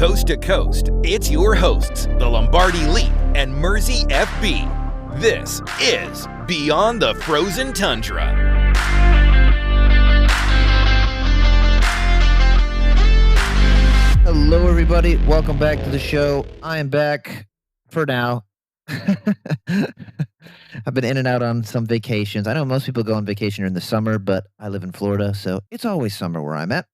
coast to coast, it's your hosts, the Lombardi Leap and Mersey FB. This is Beyond the Frozen Tundra. Hello, everybody. Welcome back to the show. I am back for now. I've been in and out on some vacations. I know most people go on vacation during the summer, but I live in Florida, so it's always summer where I'm at.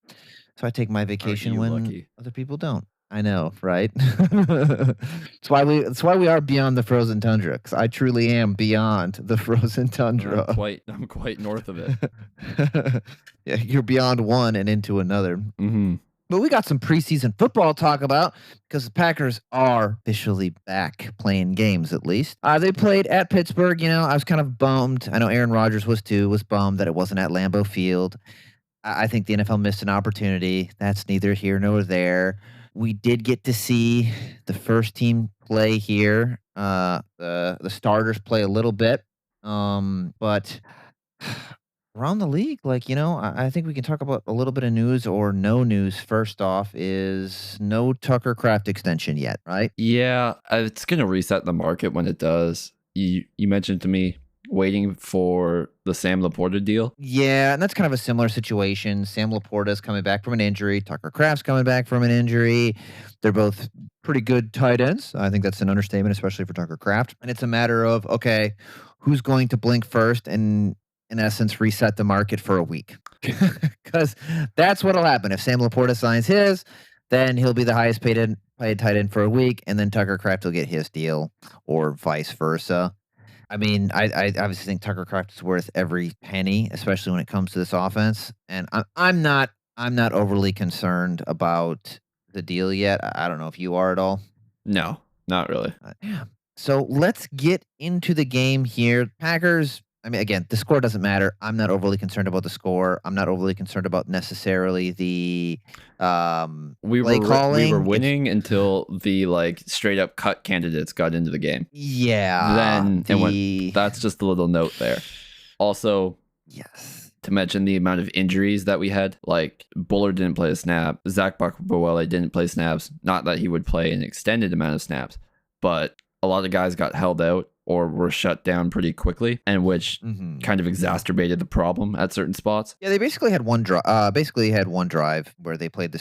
So I take my vacation when lucky? other people don't. I know, right? That's why we are beyond the frozen tundra, because I truly am beyond the frozen tundra. I'm quite north of it. Yeah, you're beyond one and into another. Mm-hmm. But we got some preseason football to talk about because the Packers are officially back playing games, at least. They played at Pittsburgh. You know, I was kind of bummed. I know Aaron Rodgers was too, was bummed that it wasn't at Lambeau Field. I think the NFL missed an opportunity. That's neither here nor there. We did get to see the first team play here. The starters play a little bit. But around the league, I think we can talk about a little bit of news or no news. First off is no Tucker Kraft extension yet, right? Yeah, it's going to reset the market when it does. You mentioned to me waiting for the Sam Laporta deal. Yeah, and that's kind of a similar situation. Sam Laporta is coming back from an injury. Tucker Kraft's coming back from an injury. They're both pretty good tight ends. I think that's an understatement, especially for Tucker Kraft. And it's a matter of, okay, who's going to blink first and, in essence, reset the market for a week? Because that's what'll happen. If Sam Laporta signs his, then he'll be the highest paid tight end for a week, and then Tucker Kraft will get his deal, or vice versa. I mean, I obviously think Tucker Kraft is worth every penny, especially when it comes to this offense. And I'm not overly concerned about the deal yet. I don't know if you are at all. No, not really. Yeah. So let's get into the game here. Packers. I mean, again, the score doesn't matter. I'm not overly concerned about the score. I'm not overly concerned about necessarily the we play calling. We were winning until the straight up cut candidates got into the game. Yeah. Then that's just a little note there. Also, yes, to mention the amount of injuries that we had. Like Bullard didn't play a snap. Zach Buckwelle didn't play snaps. Not that he would play an extended amount of snaps, but a lot of guys got held out or were shut down pretty quickly, and which kind of exacerbated the problem at certain spots. Yeah, they basically had one drive where they played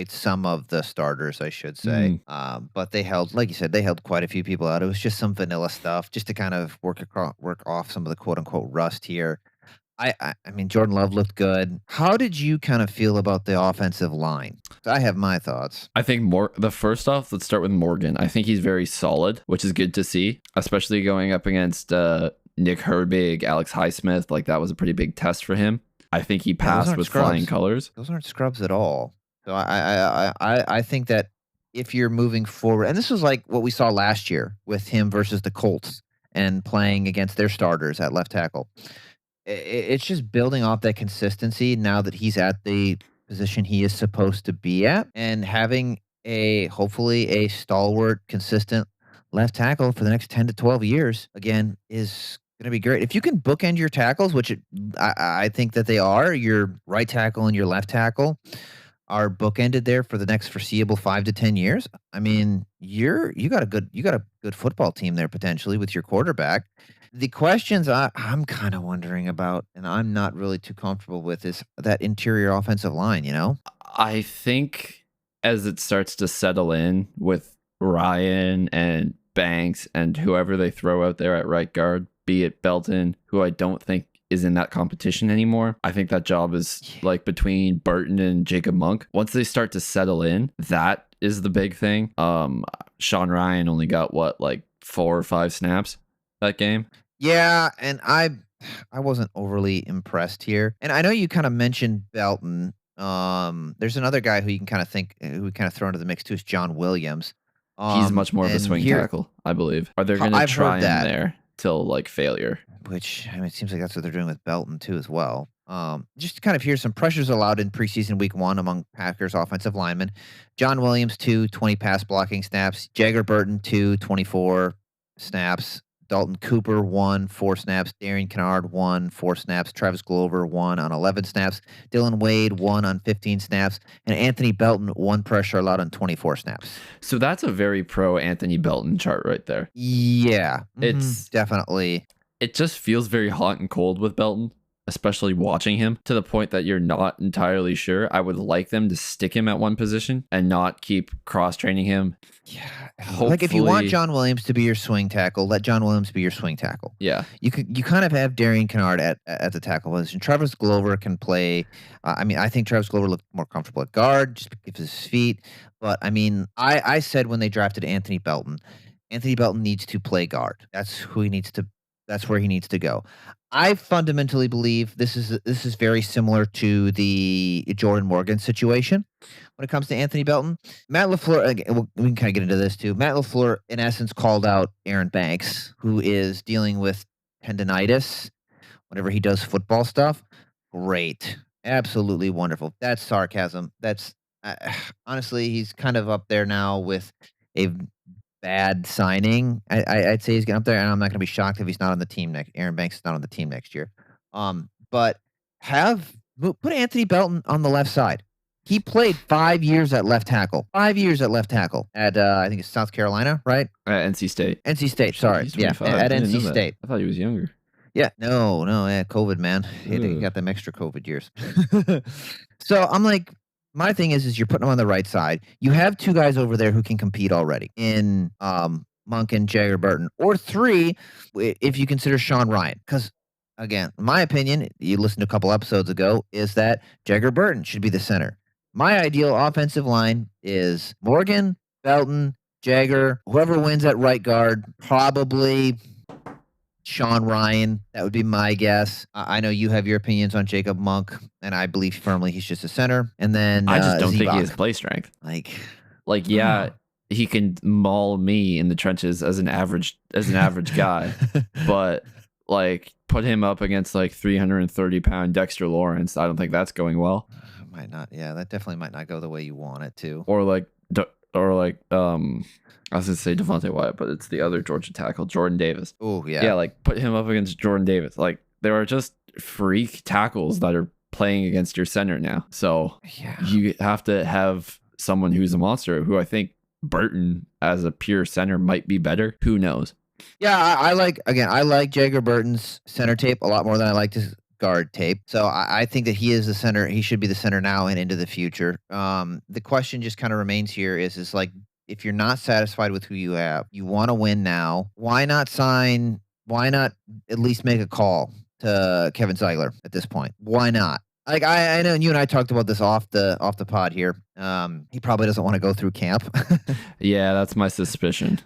some of the starters, I should say. But they held, like you said, they held quite a few people out. It was just some vanilla stuff, just to kind of work off some of the quote unquote rust here. I mean, Jordan Love looked good. How did you kind of feel about the offensive line? I have my thoughts. I think first off, let's start with Morgan. I think he's very solid, which is good to see, especially going up against Nick Herbig, Alex Highsmith. Like, that was a pretty big test for him. I think he passed with flying colors. Those aren't scrubs at all. So I think that if you're moving forward, and this was like what we saw last year with him versus the Colts and playing against their starters at left tackle. It's just building off that consistency now that he's at the position he is supposed to be at, and having hopefully a stalwart, consistent left tackle for the next 10 to 12 years, again, is going to be great. If you can bookend your tackles, which I think that they are, your right tackle and your left tackle are bookended there for the next foreseeable 5 to 10 years. I mean, you got a good football team there potentially with your quarterback. The questions I'm kind of wondering about, and I'm not really too comfortable with, is that interior offensive line, you know? I think as it starts to settle in with Ryan and Banks and whoever they throw out there at right guard, be it Belton, who I don't think is in that competition anymore. I think that job is between Burton and Jacob Monk. Once they start to settle in, that is the big thing. Sean Ryan only got 4 or 5 snaps that game. Yeah, and I wasn't overly impressed here. And I know you kind of mentioned Belton. There's another guy who you can kind of throw into the mix too, is John Williams. He's much more of a swing tackle, I believe. Are they going to try him there till failure? Which, I mean, it seems like that's what they're doing with Belton too as well. Just to kind of hear some pressures allowed in preseason week 1 among Packers offensive linemen. John Williams, 20 pass blocking snaps. Jagger Burton, 24 snaps. Dalton Cooper, 1, 4 snaps. Darian Kennard, 1, 4 snaps. Travis Glover, 1 on 11 snaps. Dylan Wade, 1 on 15 snaps. And Anthony Belton, 1 pressure allowed on 24 snaps. So that's a very pro Anthony Belton chart right there. Yeah. It's definitely. It just feels very hot and cold with Belton, especially watching him, to the point that you're not entirely sure. I would like them to stick him at one position and not keep cross-training him. Yeah. Like if you want John Williams to be your swing tackle, let John Williams be your swing tackle. Yeah. You kind of have Darian Kennard at the tackle position. Travis Glover can play. I think Travis Glover looked more comfortable at guard just because of his feet. But I said when they drafted Anthony Belton needs to play guard. That's who he needs to. That's where he needs to go. I fundamentally believe this is very similar to the Jordan Morgan situation when it comes to Anthony Belton. Matt LaFleur, we can kind of get into this too. Matt LaFleur, in essence, called out Aaron Banks, who is dealing with tendonitis whenever he does football stuff. Great. Absolutely wonderful. That's sarcasm. That's honestly, he's kind of up there now with a bad signing. I'd say he's getting up there, and I'm not going to be shocked if he's not on the team next. Aaron Banks is not on the team next year. But put Anthony Belton on the left side. He played 5 years at left tackle. 5 years at left tackle at I think it's South Carolina, right? NC State. NC State. Sorry, He's yeah, 25. at I didn't know NC that. State. I thought he was younger. Yeah, no, yeah, COVID, man. He got them extra COVID years. So I'm like, my thing is you're putting him on the right side. You have 2 guys over there who can compete already in Monk and Jagger Burton, or 3 if you consider Sean Ryan. Because again, my opinion, you listened to a couple episodes ago, is that Jagger Burton should be the center. My ideal offensive line is Morgan, Belton, Jagger, whoever wins at right guard, probably Sean Ryan. That would be my guess. I know you have your opinions on Jacob Monk, and I believe firmly he's just a center. And then I just don't think Zebok. he has play strength. Like yeah, he can maul me in the trenches as an average guy, but like put him up against like 330-pound Dexter Lawrence. I don't think that's going well. Might not. Yeah, that definitely might not go the way you want it to. Or like I was gonna say Devontae Wyatt, but it's the other Georgia tackle, Jordan Davis. Oh yeah. Yeah, like put him up against Jordan Davis. Like there are just freak tackles that are playing against your center now. So you have to have someone who's a monster, who I think Burton as a pure center might be better. Who knows? Yeah, I like Jagger Burton's center tape a lot more than I like his guard tape. So I think that he is the center. He should be the center now and into the future. The question just kind of remains here is like, if you're not satisfied with who you have, you want to win now, why not at least make a call to Kevin Zeigler at this point? Why not? Like I know you and I talked about this off the pod here. He probably doesn't want to go through camp. Yeah, that's my suspicion.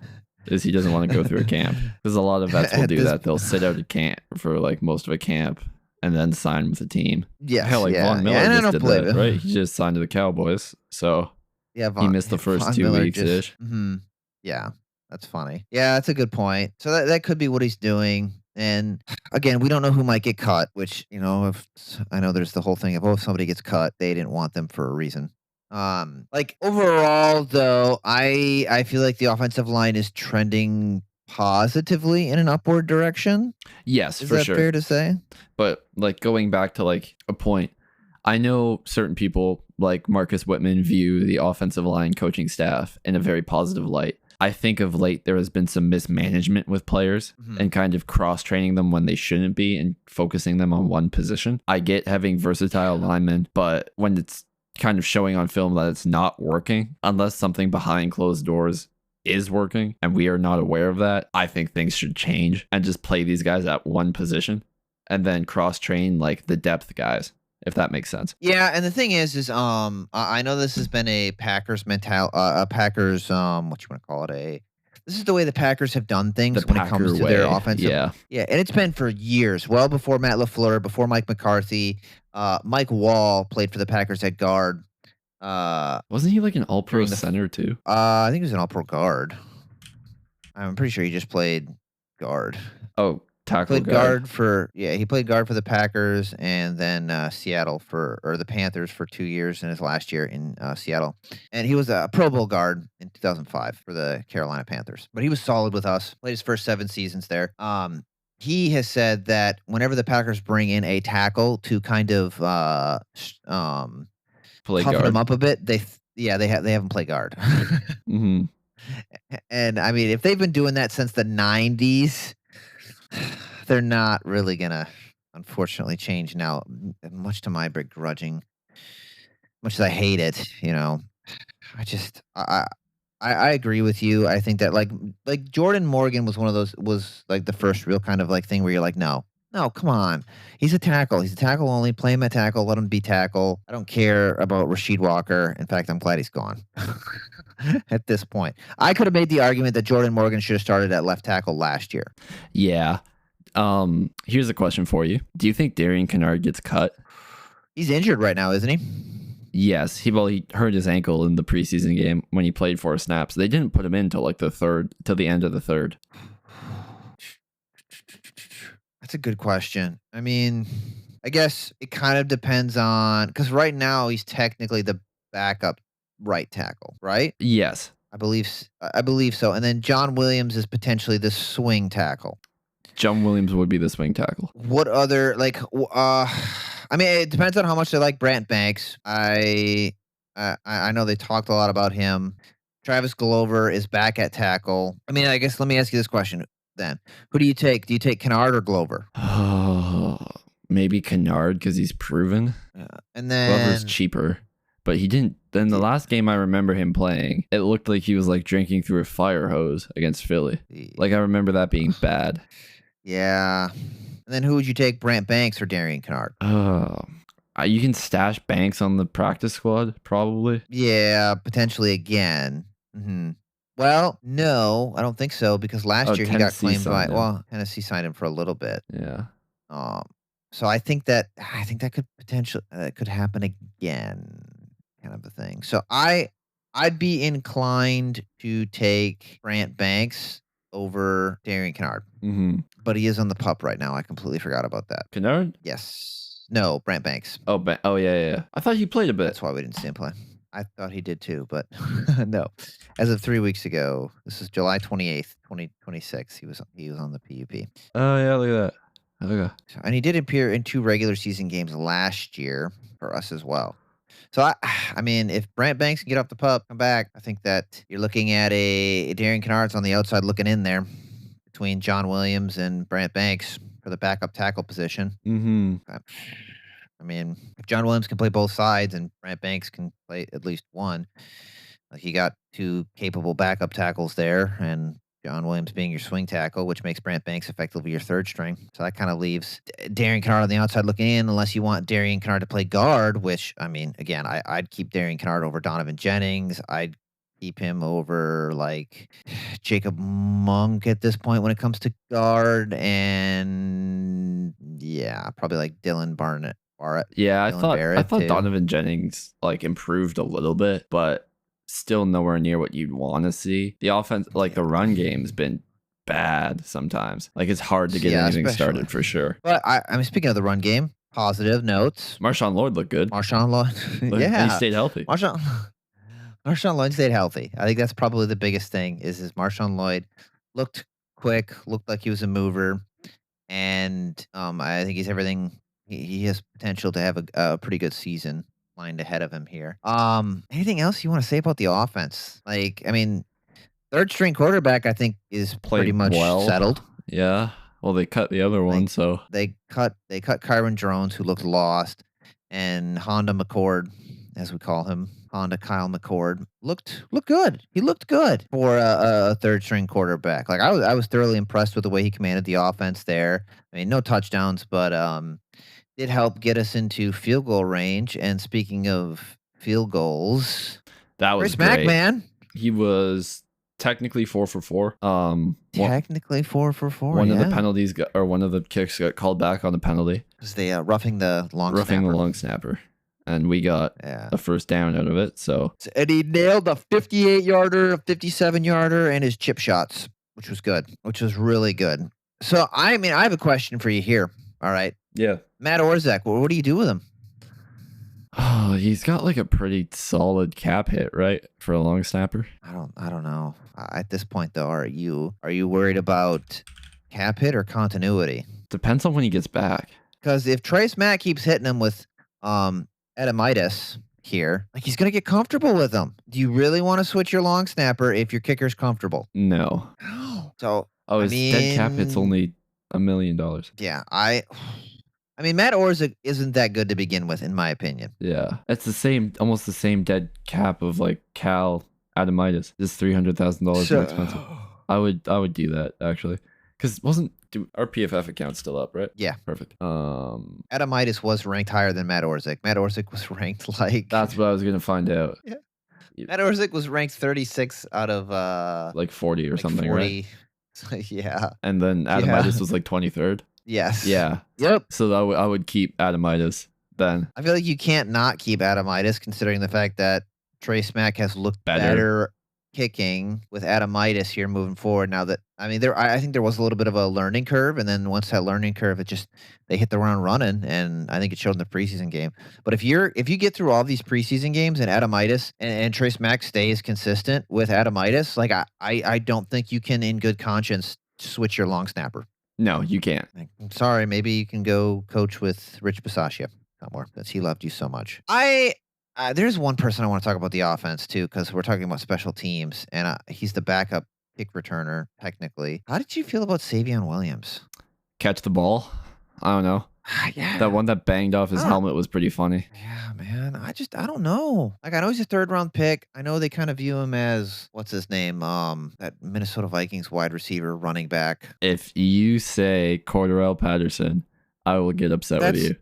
Is he doesn't want to go through a camp. Because a lot of vets will do that. They'll sit out at camp for like most of a camp and then sign with the team. Yeah, hell, like Von Miller just did that, right? He just signed to the Cowboys, so he missed the first 2 weeks ish. Yeah, that's funny. Yeah, that's a good point. So that could be what he's doing. And again, we don't know who might get cut. Which if I know there's the whole thing of if somebody gets cut, they didn't want them for a reason. Like overall, though, I feel like the offensive line is trending positively in an upward direction. Yes, is for that sure. fair to say? But like going back to like a point, I know certain people like Marcus Whitman view the offensive line coaching staff in a very positive light. I think of late there has been some mismanagement with players and kind of cross-training them when they shouldn't be and focusing them on one position. I get having versatile linemen, but when it's kind of showing on film that it's not working, unless something behind closed doors is working and we are not aware of that, I think things should change and just play these guys at one position and then cross-train like the depth guys, if that makes sense. Yeah, and the thing is I know this has been a Packers what you want to call it, this is the way the Packers have done things when it comes to their offensive. Yeah, and it's been for years, well before Matt LaFleur, before Mike McCarthy. Mike Wall played for the Packers at guard. Wasn't he like an all-pro center too? I think he was an all-pro guard. I'm pretty sure he just played guard. Oh, tackle Played he played guard for the Packers and then Seattle or the Panthers for 2 years in his last year in Seattle. And he was a Pro Bowl guard in 2005 for the Carolina Panthers. But he was solid with us. Played his first 7 seasons there. He has said that whenever the Packers bring in a tackle to kind of toughen him up a bit, they have him play guard. Mm-hmm. And I mean, if they've been doing that since the 90s, they're not really gonna, unfortunately, change now. Much to my begrudging, much as I hate it, I agree with you. I think that like Jordan Morgan was one of those, was like the first real kind of like thing where you're like, no, come on. He's a tackle. He's a tackle only. Play him at tackle. Let him be tackle. I don't care about Rasheed Walker. In fact, I'm glad he's gone at this point. I could have made the argument that Jordan Morgan should have started at left tackle last year. Yeah. Here's a question for you. Do you think Darian Kennard gets cut? He's injured right now, isn't he? Yes. He hurt his ankle in the preseason game when he played 4 snaps. They didn't put him in till the end of the third. That's a good question. I mean, I guess it kind of depends on, because right now he's technically the backup right tackle, right? Yes. I believe so. And then John Williams is potentially the swing tackle. John Williams would be the swing tackle. What other, I mean, it depends on how much they like Brant Banks. I know they talked a lot about him. Travis Glover is back at tackle. I mean, I guess let me ask you this question then. Who do you take? Do you take Kennard or Glover? Maybe Kennard because he's proven. Yeah. And then Glover's cheaper. But he didn't. Then the last game I remember him playing, it looked like he was like drinking through a fire hose against Philly. Like I remember that being bad. Yeah. And then who would you take, Brant Banks or Darian Kennard? You can stash Banks on the practice squad, probably. Yeah, potentially again. Mm-hmm. Well, no, I don't think so because last year he got claimed by. Well, Tennessee signed him for a little bit. Yeah. So I think that could potentially could happen again, kind of a thing. So I'd be inclined to take Brant Banks over Darian Kennard. Mm-hmm. But he is on the pup right now. I completely forgot about that. Kennard? Yes. No, Brant Banks. Oh yeah. I thought he played a bit. That's why we didn't see him play. I thought he did too, but no. As of 3 weeks ago, this is July 28th, 2026. He was on the PUP. Oh yeah, look at that. Okay. And he did appear in 2 regular season games last year for us as well. So I mean, if Brant Banks can get off the pup, come back, I think that you're looking at a Darian Kennard's on the outside looking in there between John Williams and Brant Banks for the backup tackle position. Mm-hmm. I mean, if John Williams can play both sides and Brant Banks can play at least one, you got 2 capable backup tackles there, and John Williams being your swing tackle, which makes Brant Banks effectively your third string. So that kind of leaves Darian Kennard on the outside looking in, unless you want Darian Kennard to play guard, which, I mean, again, I'd keep Darian Kennard over Donovan Jennings. I'd keep him over, like, Jacob Monk at this point when it comes to guard, and, yeah, probably like Dylan Barrett. Yeah, I thought Donovan Jennings, like, improved a little bit, but still nowhere near what you'd want to see. The offense, like the run game's been bad sometimes. Like it's hard to get anything started for sure. But I mean, speaking of the run game, positive notes. Marshawn Lloyd looked good. Marshawn Lloyd, yeah, he stayed healthy. Marshawn Lloyd stayed healthy. I think that's probably the biggest thing. Is Marshawn Lloyd looked quick, looked like he was a mover, and I think he's everything. He has potential to have a pretty good season lined ahead of him here. Anything else you want to say about the offense? Like, I mean, third string quarterback, I think, is pretty much settled. Yeah. Well, they cut the other one, so they cut Kyron Jones, who looked lost, and Honda McCord, as we call him, Honda Kyle McCord, looked good. He looked good for a third string quarterback. Like I was thoroughly impressed with the way he commanded the offense there. I mean, no touchdowns, but did help get us into field goal range. And speaking of field goals, that was Chris great. Mack, man. He was technically 4 for 4. Technically 4 for 4. One of the penalties one of the kicks got called back on the penalty. Because they roughing the long snapper. And we got a first down out of it. And he nailed a 58-yarder, a 57-yarder, and his chip shots, which was good, which was really good. So, I mean, I have a question for you here. All right. Yeah. Matt Orzak, what do you do with him? Oh, he's got like a pretty solid cap hit, right? For a long snapper. I don't know. At this point, though, are you worried about cap hit or continuity? Depends on when he gets back. Because if Trace Matt keeps hitting him with Adamitis here, like he's gonna get comfortable with him. Do you really want to switch your long snapper if your kicker's comfortable? No. So Oh, his dead cap hit's only $1 million. Yeah, I mean, Matt Orzak isn't that good to begin with, in my opinion. Yeah, it's almost the same dead cap of like Cal Adamitis, just $300,000 more expensive. I would do that actually, because our PFF account still up, right? Yeah, perfect. Adamitis was ranked higher than Matt Orzak. Matt Orzak was ranked like that's what I was gonna find out. Yeah, Matt Orzak was ranked 36 out of like 40 or like something, 40. Right? Yeah, and then Adamitis was like 23rd. Yes. Yeah. Yep. So I would keep Adamitis then. I feel like you can't not keep Adamitis, considering the fact that Trace Mack has looked better kicking with Adamitis here moving forward. Now that I think there was a little bit of a learning curve, and then once that learning curve, they hit the ground running, and I think it showed in the preseason game. But if you get through all these preseason games and Adamitis and Trace Mack stays consistent with Adamitis, like I don't think you can in good conscience switch your long snapper. No, you can't. I'm sorry. Maybe you can go coach with Rich Bisaccia somewhere, because he loved you so much. There's one person I want to talk about the offense too, because we're talking about special teams, and he's the backup kick returner technically. How did you feel about Savion Williams? Catch the ball? I don't know. Yeah, that one that banged off his helmet was pretty funny. Yeah, man. I don't know. Like, I know he's a 3rd-round pick. I know they kind of view him as, what's his name? That Minnesota Vikings wide receiver running back. If you say Cordarrelle Patterson, I will get upset with you.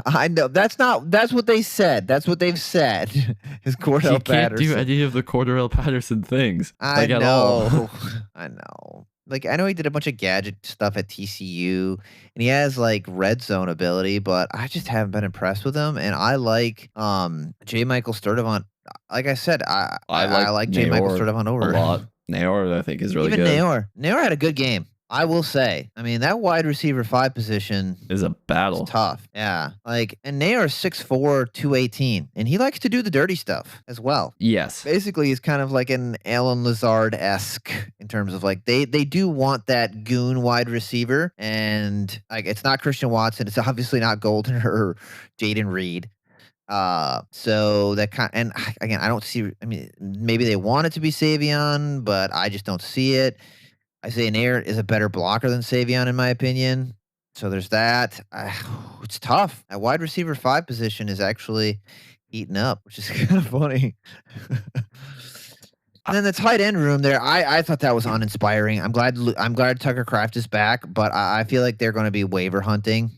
I know that's what they said. That's what they've said. Is Cordarrelle Patterson? He can't do any of the Cordarrelle Patterson things. I know. At all. I know. Like, I know he did a bunch of gadget stuff at TCU, and he has like red zone ability, but I just haven't been impressed with him. And I like J. Michael Sturdivant. Like I said, I like J. Michael Sturdivant over a lot. Naor, I think, is really good. Naor had a good game, I will say. I mean, that wide receiver 5 position is a battle. It's tough. Yeah. Like, and Naor is 6'4", 218, and he likes to do the dirty stuff as well. Yes. Basically, he's kind of like an Alan Lazard-esque in terms of like they do want that goon wide receiver, and like it's not Christian Watson, it's obviously not Golden or Jaden Reed. So that and again, I don't see. I mean, maybe they want it to be Savion, but I just don't see it. Isaiah Nair is a better blocker than Savion, in my opinion. So there's that. It's tough. That wide receiver 5 position is actually eaten up, which is kind of funny. And then the tight end room there, I thought that was uninspiring. I'm glad Tucker Kraft is back, but I feel like they're going to be waiver hunting.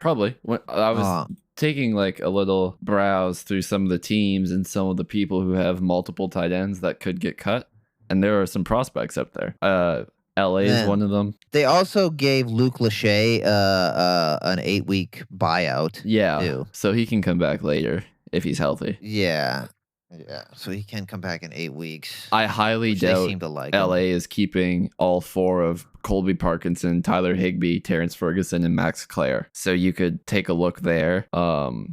Probably. When I was taking like a little browse through some of the teams and some of the people who have multiple tight ends that could get cut. And there are some prospects up there. LA is one of them. They also gave Luke Lachey an 8-week buyout. Yeah. Too. So he can come back later if he's healthy. Yeah. Yeah. So he can come back in 8 weeks. I highly doubt LA is keeping all 4 of Colby Parkinson, Tyler Higbee, Terrence Ferguson, and Max Clare. So you could take a look there.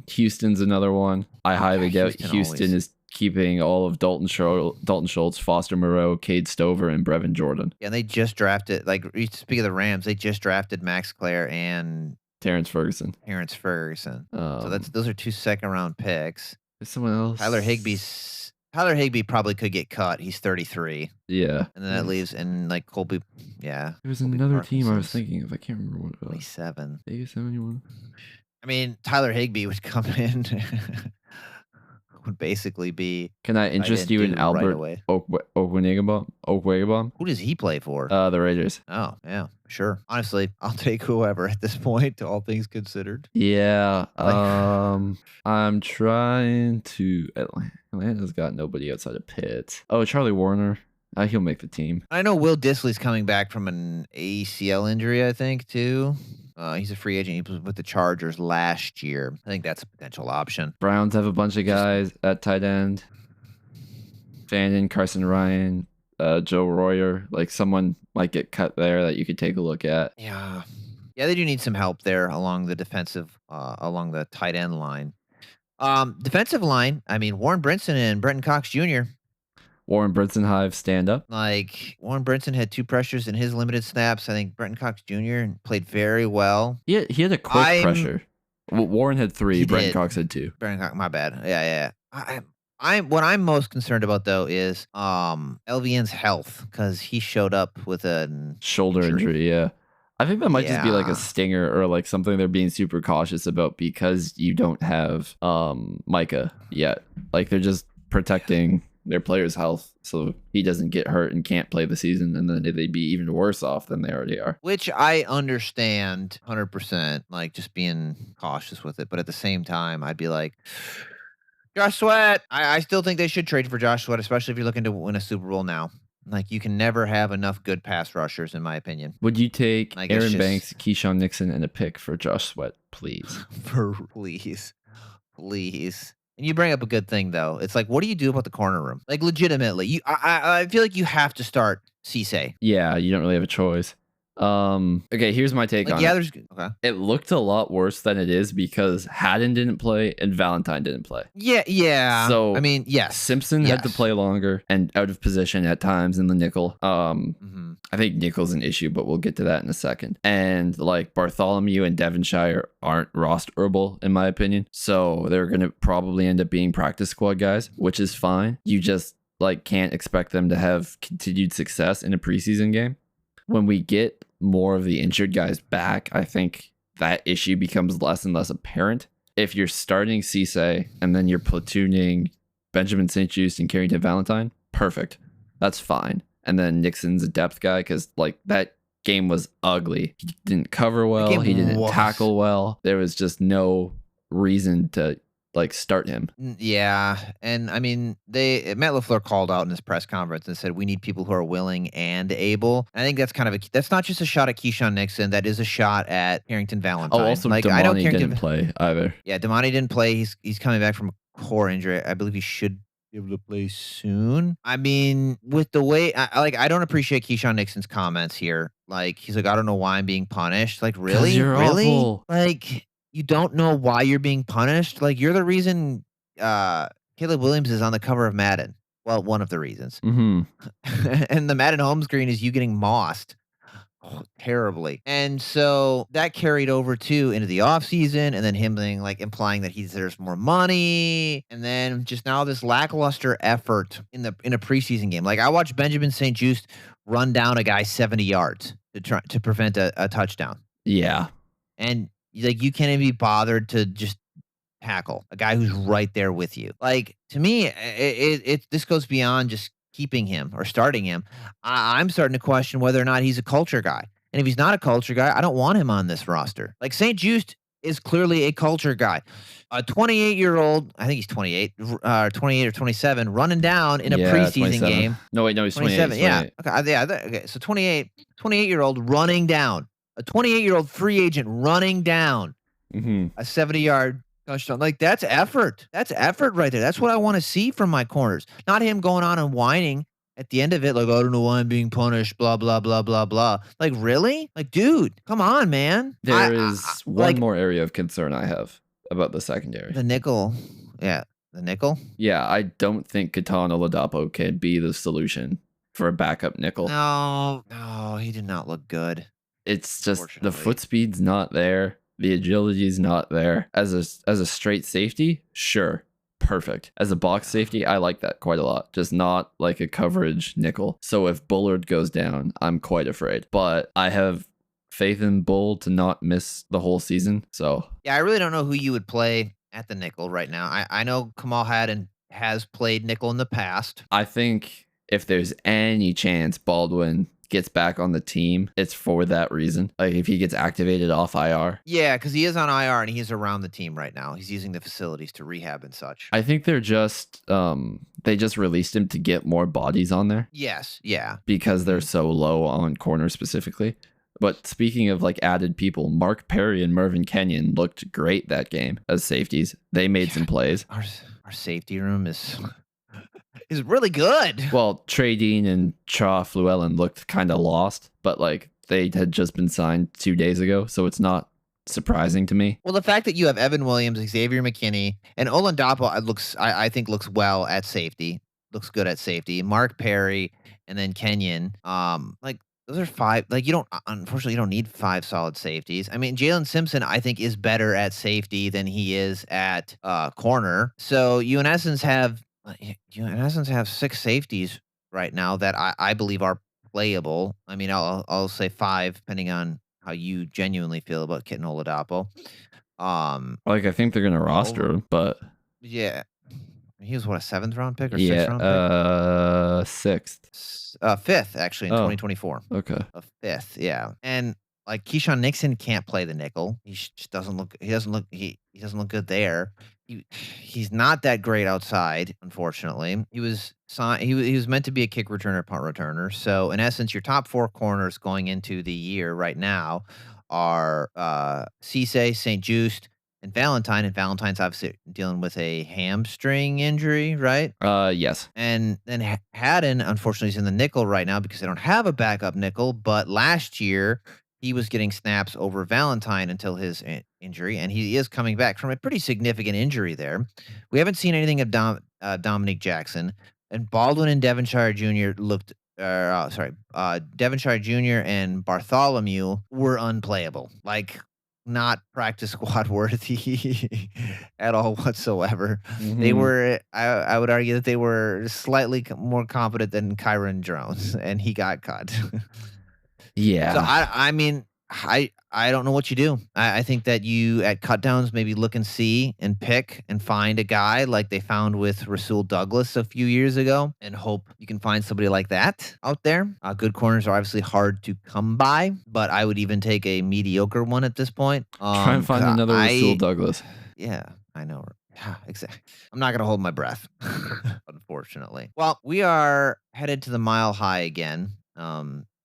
Houston's another one. I highly doubt Houston is keeping all of Dalton Schultz, Foster Moreau, Cade Stover, and Brevin Jordan. Yeah, and they just drafted, like, speaking of the Rams, they just drafted Max Clare and Terrence Ferguson. So those are 2 2nd-round picks. There's someone else. Tyler Higbee probably could get cut. He's 33. Yeah. And then that leaves, and like Colby, yeah. There was another team I was thinking of. I can't remember what it was. 27. Vegas 71. I mean, Tyler Higbee would come in. Would basically be. Can I interest you in Albert Okwegabom? Who does he play for? The Raiders. Oh, yeah, sure. Honestly, I'll take whoever at this point, all things considered. Yeah. I'm trying to. Atlanta's got nobody outside of Pitt. Oh, Charlie Warner. He'll make the team. I know Will Dissly's coming back from an ACL injury, I think, too. He's a free agent. He was with the Chargers last year. I think that's a potential option. Browns have a bunch of guys at tight end. Fannin, Carson Ryan, Joe Royer, like someone might get cut there that you could take a look at. Yeah. Yeah, they do need some help there along the along the tight end line. Defensive line, I mean, Warren Brinson and Brenton Cox Jr. Warren Brinson Hive stand up. Like, Warren Brinson had 2 pressures in his limited snaps. I think Brenton Cox Jr. played very well. He had a quick pressure. Warren had 3, Brenton Cox had 2. Brenton Cox, my bad. Yeah. What I'm most concerned about though is LVN's health, because he showed up with a shoulder injury. Yeah. I think that might just be like Yeah. a stinger or like something they're being super cautious about because you don't have Micah yet. Like they're just protecting their player's health so he doesn't get hurt and can't play the season, and then they'd be even worse off than they already are. Which I understand 100%, like just being cautious with it. But at the same time, I'd be like, Josh Sweat. I still think they should trade for Josh Sweat, especially if you're looking to win a Super Bowl now. Like, you can never have enough good pass rushers, in my opinion. Would you take Like, it's Aaron just- Banks, Keyshawn Nixon, and a pick for Josh Sweat, please? Please. And you bring up a good thing, though. It's like, what do you do about the corner room? Like, legitimately, I feel like you have to start Cisse. Yeah, you don't really have a choice. Okay, here's my take Like, on yeah, it. there's okay. It looked a lot worse than it is because Haddon didn't play and Valentine didn't play. Yeah. So, I mean, yes. Simpson had to Yes. play longer and out of position at times in the nickel. Mhm. I think nickel's an issue, but we'll get to that in a second. And like Bartholomew and Devonshire aren't rosterable in my opinion. So they're going to probably end up being practice squad guys, which is fine. You just like can't expect them to have continued success in a preseason game. When we get more of the injured guys back, I think that issue becomes less and less apparent. If you're starting Cisse and then you're platooning Benjamin St. Juste and Carrington Valentine, perfect. That's fine. And then Nixon's a depth guy because like that game was ugly. He didn't cover well. He didn't tackle well. There was just no reason to like start him. Yeah, and I mean, Matt LaFleur called out in his press conference and said we need people who are willing and able. I think that's kind of that's not just a shot at Keyshawn Nixon. That is a shot at Carrington Valentine. Oh, also like I know Damani Carrington didn't play either. Yeah, Damani didn't play. He's coming back from a core injury. I believe he should be able to play soon. I mean, with the way I don't appreciate Keyshawn Nixon's comments here. Like he's like, I don't know why I'm being punished. Like really, you're really, awful. like. You don't know why you're being punished? Like, you're the reason Caleb Williams is on the cover of Madden. Well, one of the reasons. Mm-hmm. And the Madden home screen is you getting mossed terribly. And so that carried over, too, into the offseason, and then him being, like, implying that he deserves more money. And then just now this lackluster effort in a preseason game. Like, I watched Benjamin St. Juste run down a guy 70 yards to prevent a touchdown. Yeah. And like you can't even be bothered to just tackle a guy who's right there with you. Like to me, this goes beyond just keeping him or starting him. I'm starting to question whether or not he's a culture guy. And if he's not a culture guy, I don't want him on this roster. Like St. Juste is clearly a culture guy. A 28-year-old, I think he's 28, 28 or 27, running down in a preseason 27. game. No, wait, no, he's 27. 28. Yeah. Okay. Yeah. Okay. So 28-year-old running down. A 28-year-old free agent running down Mm-hmm. a 70-yard touchdown. Like, that's effort. That's effort right there. That's what I want to see from my corners. Not him going on and whining at the end of it, like, I don't know why I'm being punished, blah, blah, blah, blah, blah. Like, really? Like, dude, come on, man. There is one like, more area of concern I have about the secondary. The nickel. Yeah, the nickel. Yeah, I don't think Katana Ladapo can be the solution for a backup nickel. No, he did not look good. It's just the Unfortunately. foot speed's not there. The agility's not there. As a straight safety, sure. Perfect. As a box safety, I like that quite a lot. Just not like a coverage nickel. So if Bullard goes down, I'm quite afraid. But I have faith in Bull to not miss the whole season. So Yeah, I really don't know who you would play at the nickel right now. I know Kamal Haddon has played nickel in the past. I think if there's any chance Baldwin gets back on the team, it's for that reason. Like if he gets activated off IR. Yeah, because he is on IR and he is around the team right now. He's using the facilities to rehab and such. I think they're just they just released him to get more bodies on there Yes, yeah. because they're so low on corner specifically. But speaking of like added people, Mark Perry and Mervyn Kenyon looked great that game as safeties. They made some plays. Our safety room is He's really good. Well, Trey Dean and Cha Fluellen looked kind of lost, but like they had just been signed 2 days ago, so it's not surprising to me. Well, the fact that you have Evan Williams, Xavier McKinney, and Oladapo I think looks well at safety. Looks good at safety. Mark Perry and then Kenyon. Like those are 5. Like unfortunately, you don't need 5 solid safeties. I mean, Jalen Simpson, I think, is better at safety than he is at corner. So you in essence have 6 safeties right now that I believe are playable. I mean, I'll say 5 depending on how you genuinely feel about Kitten Oladapo. Like I think they're gonna roster him, but yeah, he was what, a 7th round pick or 6th yeah, round pick? 6th, 5th actually in 2024. Okay, A 5th, yeah, and like Keyshawn Nixon can't play the nickel. He just doesn't look. He doesn't look good there. He's not that great outside, unfortunately. He was meant to be a kick returner, punt returner. So in essence, your top 4 corners going into the year right now are Cisse, St. Just, and Valentine. And Valentine's obviously dealing with a hamstring injury, right? yes. And then Haddon, unfortunately, is in the nickel right now because they don't have a backup nickel. But last year, he was getting snaps over Valentine until his injury, and he is coming back from a pretty significant injury there. We haven't seen anything of Dominique Jackson, and Baldwin and Devonshire Jr. Devonshire Jr. and Bartholomew were unplayable, like not practice squad worthy at all whatsoever. They were, I would argue that they were slightly more competent than Kyron Jones, and he got cut. Yeah. So I mean, I don't know what you do. I think that you at cutdowns maybe look and see and pick and find a guy like they found with Rasul Douglas a few years ago and hope you can find somebody like that out there. Good corners are obviously hard to come by, but I would even take a mediocre one at this point. Try and find another Rasul Douglas. Yeah, I know. Yeah, exactly. I'm not going to hold my breath, unfortunately. Well, we are headed to the Mile High again.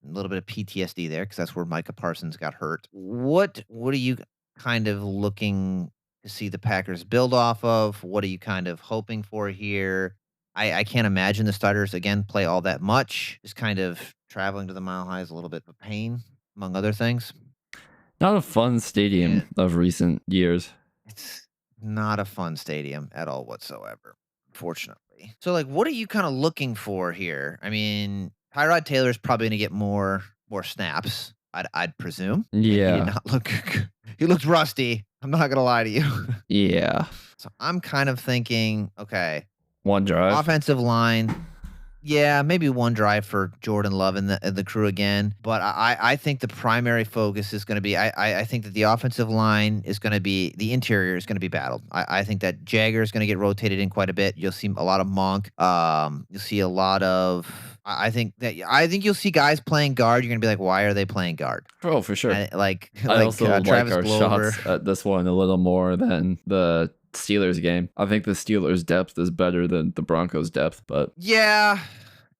A little bit of PTSD there because that's where Micah Parsons got hurt. What are you kind of looking to see the Packers build off of? What are you kind of hoping for here? I can't imagine the starters again play all that much. Just kind of traveling to the Mile High is a little bit of a pain, among other things. Not a fun stadium of recent years. It's not a fun stadium at all whatsoever, unfortunately. So, like, what are you kind of looking for here? I mean, Tyrod Taylor is probably going to get more snaps, I'd presume. Yeah. He did not look. He looked rusty. I'm not going to lie to you. Yeah. So I'm kind of thinking, okay, one drive. Offensive line. Yeah, maybe one drive for Jordan Love and the crew again. But I think the primary focus is going to be, I think that the offensive line is going to be, the interior is going to be battled. I think that Jagger is going to get rotated in quite a bit. You'll see a lot of Monk. You'll see a lot of, I think you'll see guys playing guard. You're going to be like, why are they playing guard? Oh, for sure. And I also like Travis our Glover. shots at this one a little more than the Steelers game. I think the Steelers' depth is better than the Broncos' depth, but yeah,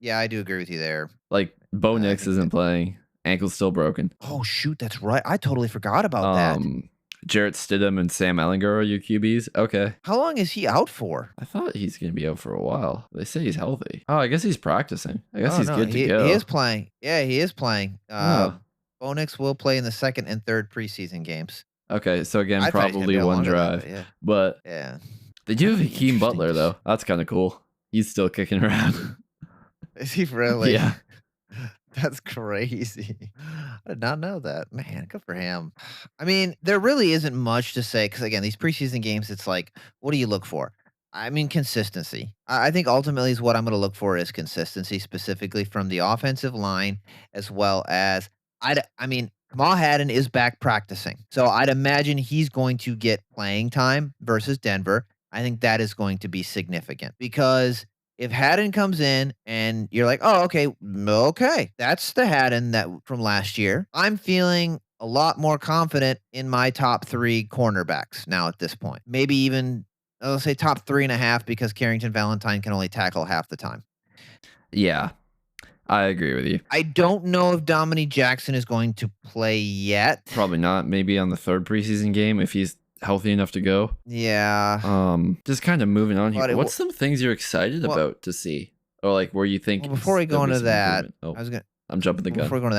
I do agree with you there. Like Bo Nix isn't playing, ankle's still broken. Oh shoot, that's right. I totally forgot about that. Jarrett Stidham and Sam Ellinger are your QBs. Okay. How long is he out for? I thought he's gonna be out for a while. They say he's healthy. Oh, I guess he's practicing. I guess he's good to go. He is playing. Yeah, he is playing. Bo Nix will play in the 2nd and 3rd preseason games. Okay, so again, probably one drive. But yeah. They do have Hakeem Butler though. That's kind of cool. He's still kicking around. Is he really? Yeah. That's crazy. I did not know that. Man, good for him. I mean, there really isn't much to say because, again, these preseason games, it's like, what do you look for? I mean, consistency. I think ultimately is what I'm going to look for is consistency, specifically from the offensive line, as well as, I mean, Kamal Haddon is back practicing. So I'd imagine he's going to get playing time versus Denver. I think that is going to be significant because if Haddon comes in and you're like, oh, okay, that's the Haddon that from last year. I'm feeling a lot more confident in my top 3 cornerbacks now at this point. Maybe even, I'll say top 3.5 because Carrington Valentine can only tackle half the time. Yeah, I agree with you. I don't know if Dominique Jackson is going to play yet. Probably not. Maybe on the 3rd preseason game if he's healthy enough to go. Yeah. Just kind of moving on here. What's some things you're excited about to see? Or like where you think Well, before we go there'll be into some that, improvement? I was gonna I'm jumping the gun. before we go into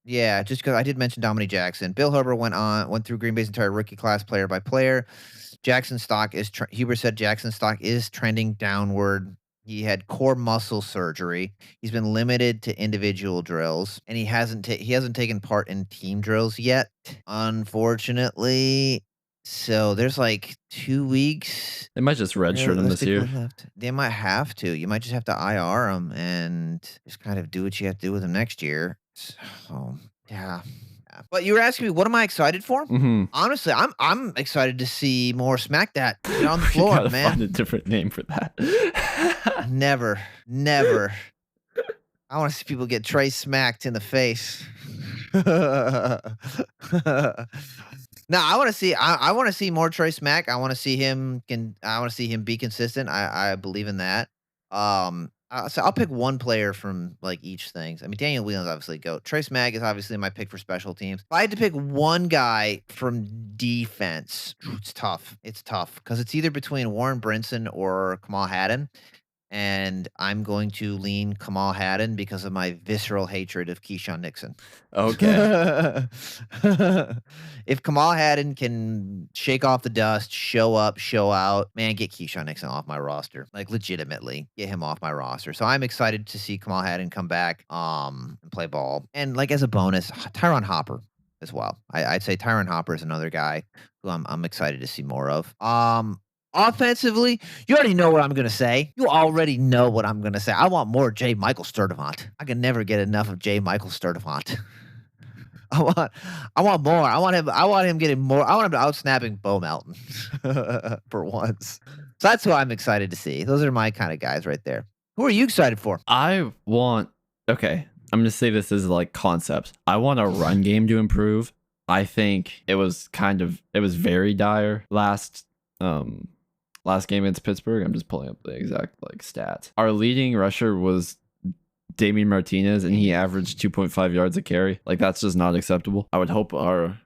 that, just because I did mention Dominique Jackson. Bill Huber went through Green Bay's entire rookie class player by player. Jackson's stock is Huber said Jackson's stock is trending downward. He had core muscle surgery. He's been limited to individual drills, and he hasn't taken part in team drills yet, unfortunately. So there's like 2 weeks They might just redshirt him this year. left. They might have to. You might just have to IR him and just kind of do what you have to do with him next year. So yeah. But you were asking me, what am I excited for? Mm-hmm. Honestly, I'm excited to see more Smack That get on the You floor, gotta man. find a different name for that. Never. I want to see people get Trey smacked in the face. No, I want to see more Trey Smack. I want to see him be consistent. I believe in that. So I'll pick one player from like each things. I mean, Daniel Whelan's obviously GOAT. Trey Smack is obviously my pick for special teams. If I had to pick one guy from defense, it's tough. It's tough because it's either between Warren Brinson or Kamal Haddon. And I'm going to lean Kamal Haddon because of my visceral hatred of Keyshawn Nixon. Okay. If Kamal Haddon can shake off the dust, show up, show out, man, get Keyshawn Nixon off my roster. Like legitimately, get him off my roster. So I'm excited to see Kamal Haddon come back and play ball. And like as a bonus, Tyron Hopper as well. I'd say Tyron Hopper is another guy who I'm excited to see more of. Offensively, you already know what I'm going to say. You already know what I'm going to say. I want more J. Michael Sturdivant. I can never get enough of J. Michael Sturdivant. I want more. I want him getting more. I want him out-snapping Bo Melton for once. So that's who I'm excited to see. Those are my kind of guys right there. Who are you excited for? Okay, I'm going to say this as like concept. I want a run game to improve. I think it was very dire last game against Pittsburgh. I'm just pulling up the exact like stats. Our leading rusher was Damian Martinez, and he averaged 2.5 yards a carry. Like that's just not acceptable. I would hope our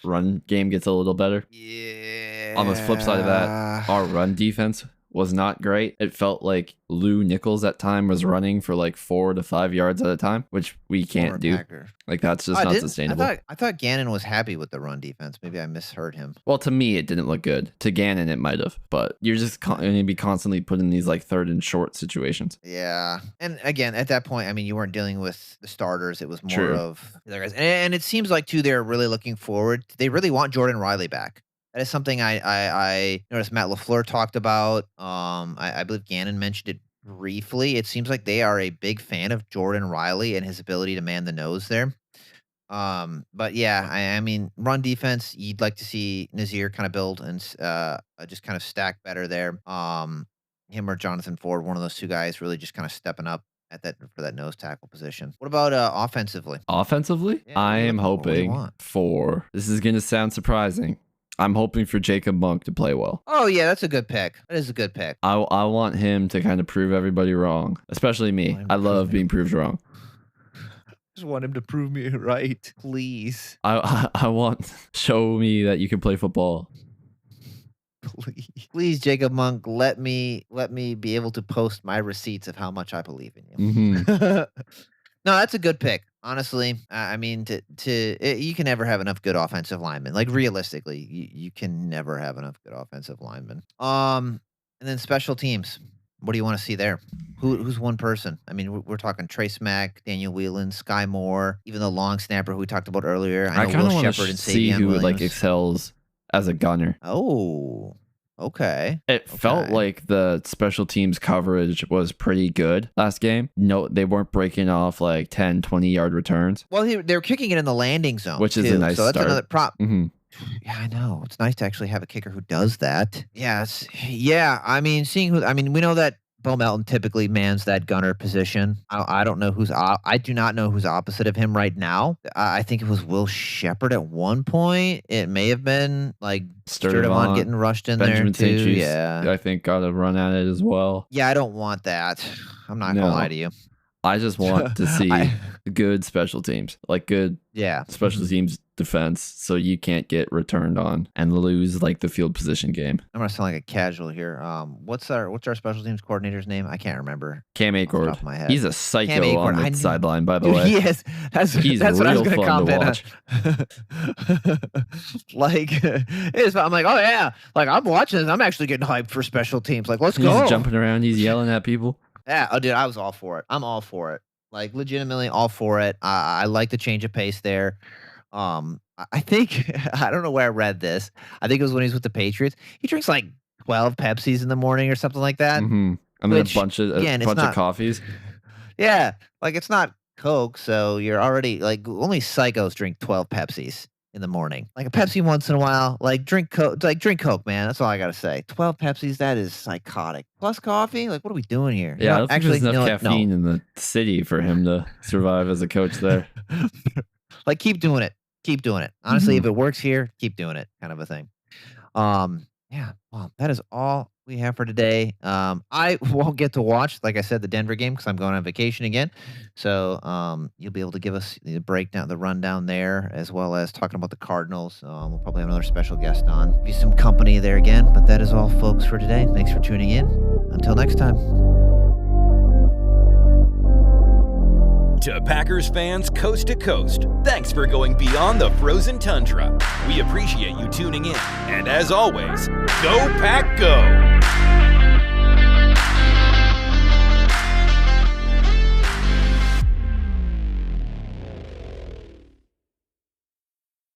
run game gets a little better. Yeah. On the flip side of that, our run defense was not great. It felt like Lou Nichols at time was running for like 4 to 5 yards at a time, which we can't do. Like that's just not sustainable. I thought Gannon was happy with the run defense. Maybe I misheard him. Well, to me, it didn't look good. To Gannon, it might have. But you're just going to be constantly put in these like third and short situations. Yeah. And again, at that point, I mean, you weren't dealing with the starters. It was more of the other guys. And it seems like, too, they're really looking forward. They really want Jordan Riley back. That is something I noticed Matt LaFleur talked about. I believe Gannon mentioned it briefly. It seems like they are a big fan of Jordan Riley and his ability to man the nose there. But yeah, I mean, run defense, you'd like to see Nazir kind of build and just kind of stack better there. Him or Jonathan Ford, one of those two guys, really just kind of stepping up for that nose tackle position. What about offensively? Offensively, Yeah, I am what do you hoping want? for. This is going to sound surprising. I'm hoping for Jacob Monk to play well. Oh yeah, that's a good pick. That is a good pick. I want him to kind of prove everybody wrong, especially me. I love being proved wrong. Just want him to prove me right, please. I want show me that you can play football. Please, Jacob Monk, let me be able to post my receipts of how much I believe in you. Mm-hmm. No, that's a good pick. Honestly, I mean, you can never have enough good offensive linemen. Like realistically, you can never have enough good offensive linemen. And then special teams. What do you want to see there? Who's one person? I mean, we're talking Trace Mack, Daniel Whelan, Sky Moore, even the long snapper who we talked about earlier. I know kind of Will want Shepard to and see Savion who Williams. like excels as a gunner. Oh, okay. It felt like the special teams coverage was pretty good last game. No, they weren't breaking off like 10, 20-yard returns. Well, they were kicking it in the landing zone, which is a nice so that's start. another prop. Mm-hmm. Yeah, I know. It's nice to actually have a kicker who does that. Yes. Yeah. I mean, we know that Bo Melton typically mans that gunner position. I don't know I do not know who's opposite of him right now. I think it was Will Shepard at one point. It may have been like Sturdivant getting rushed in Benjamin there too. St. Juste, Yeah. I think got a run at it as well. Yeah, I don't want that. I'm not gonna lie to you. I just want to see good special teams, like good special teams defense, so you can't get returned on and lose like the field position game. I'm gonna sound like a casual here. What's our special teams coordinator's name? I can't remember. Cam Acord. He's a psycho on the sideline, by the way. Yes, that's what I was gonna comment on. Like, I'm like, oh yeah, like I'm watching this. I'm actually getting hyped for special teams. Like, let's go. He's jumping around. He's yelling at people. Yeah, oh dude, I was all for it. I'm all for it. Like, legitimately all for it. I like the change of pace there. I think I don't know where I read this. I think it was when he was with the Patriots. He drinks like 12 Pepsis in the morning or something like that. Mm-hmm. And then a bunch of coffees. Yeah, like it's not Coke, so you're already like only psychos drink 12 Pepsis in the morning. Like a Pepsi once in a while. Like drink Coke, man. That's all I gotta say. 12 Pepsis, that is psychotic. Plus coffee. Like, what are we doing here? Yeah, I don't think there's enough caffeine in the city for him to survive as a coach there. Like, keep doing it. Keep doing it. Honestly, if it works here, keep doing it, kind of a thing. Yeah, well, that is all we have for today. I won't get to watch, like I said, the Denver game because I'm going on vacation again. So you'll be able to give us the breakdown, the rundown there, as well as talking about the Cardinals. We'll probably have another special guest on. Be some company there again. But that is all, folks, for today. Thanks for tuning in. Until next time. To Packers fans coast to coast, thanks for going beyond the frozen tundra. We appreciate you tuning in. And as always, go Pack Go!